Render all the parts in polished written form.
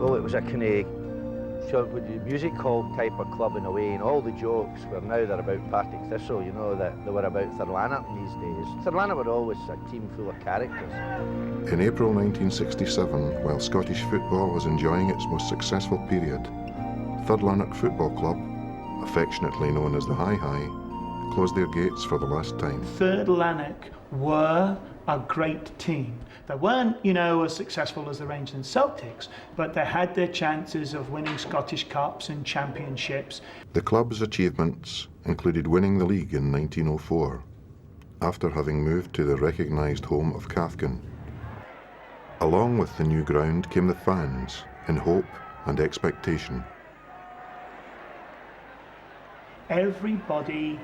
Well, it was a kind of music hall type of club in a way, and all the jokes were now they're about Partick Thistle, you know, that they were about Thurlanark these days. Thurlanark were always a team full of characters. In April 1967, while Scottish football was enjoying its most successful period, Thurlanark Football Club, affectionately known as the High High, closed their gates for the last time. Thurlanark were a great team. They weren't, you know, as successful as the Rangers and Celtics, but they had their chances of winning Scottish Cups and championships. The club's achievements included winning the league in 1904, after having moved to the recognised home of Cathkin. Along with the new ground came the fans, in hope and expectation. Everybody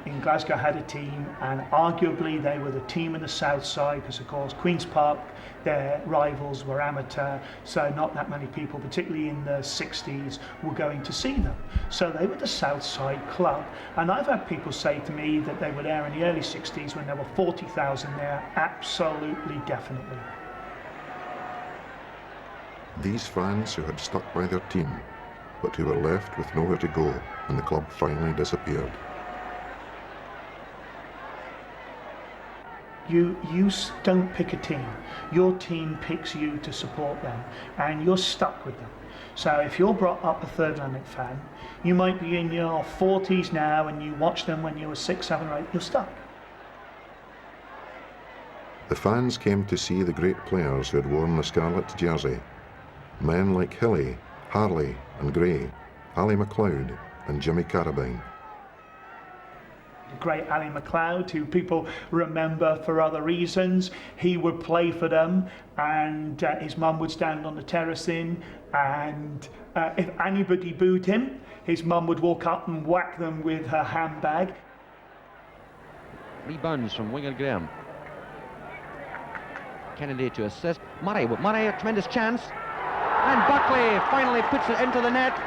in Glasgow had a team, and arguably they were the team in the south side, because of course Queen's Park, their rivals, were amateur, so not that many people, particularly in the 60s, were going to see them. So they were the south side club, and I've had people say to me that they were there in the early 60s when there were 40,000 there. Absolutely, definitely. These fans who had stuck by their team, but who were left with nowhere to go when the club finally disappeared. You don't pick a team. Your team picks you to support them, and you're stuck with them. So if you're brought up a Thurlanark fan, you might be in your 40s now and you watched them when you were 6, 7 or 8, you're stuck. The fans came to see the great players who had worn the scarlet jersey. Men like Hilly, Harley and Gray, Ally MacLeod and Jimmy Carabine. The great Ally MacLeod, who people remember for other reasons. He would play for them, and his mum would stand on the terracing, and if anybody booed him, his mum would walk up and whack them with her handbag. Rebounds from Winger Graham. Kennedy to assist. Murray, a tremendous chance. And Buckley finally puts it into the net.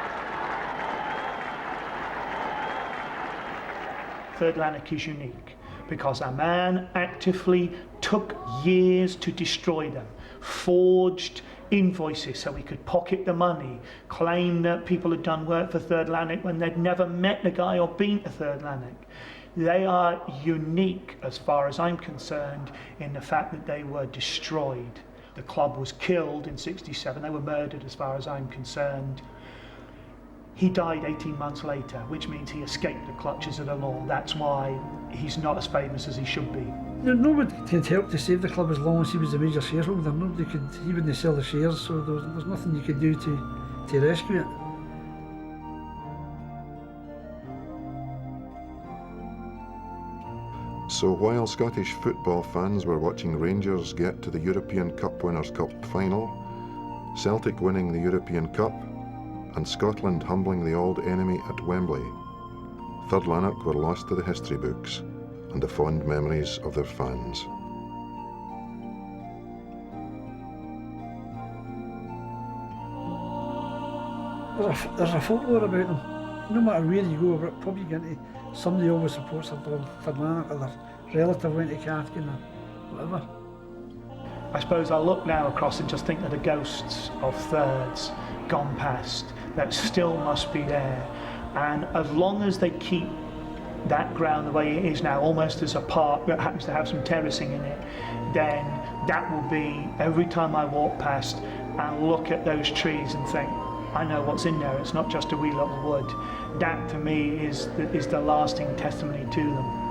Thurlanark is unique because a man actively took years to destroy them, forged invoices so he could pocket the money, claimed that people had done work for Thurlanark when they'd never met the guy or been to Thurlanark. They are unique, as far as I'm concerned, in the fact that they were destroyed. The club was killed in '67, they were murdered as far as I'm concerned. He died 18 months later, which means he escaped the clutches of the law. That's why he's not as famous as he should be. Nobody could help to save the club as long as he was the major shareholder. Nobody could, he wouldn't sell the shares, so there's nothing you could do to rescue it. So while Scottish football fans were watching Rangers get to the European Cup Winners' Cup final, Celtic winning the European Cup, and Scotland humbling the old enemy at Wembley, Thurlanark were lost to the history books and the fond memories of their fans. There's a folklore about them. No matter where you go, probably you're going to, somebody always supports Thurlanark, or their relative went to Cathkin or whatever. I suppose I look now across and just think of the ghosts of thirds gone past that still must be there, and as long as they keep that ground the way it is now, almost as a park that happens to have some terracing in it, then that will be, every time I walk past and look at those trees and think, I know what's in there, it's not just a wee little wood. That to me is the lasting testimony to them.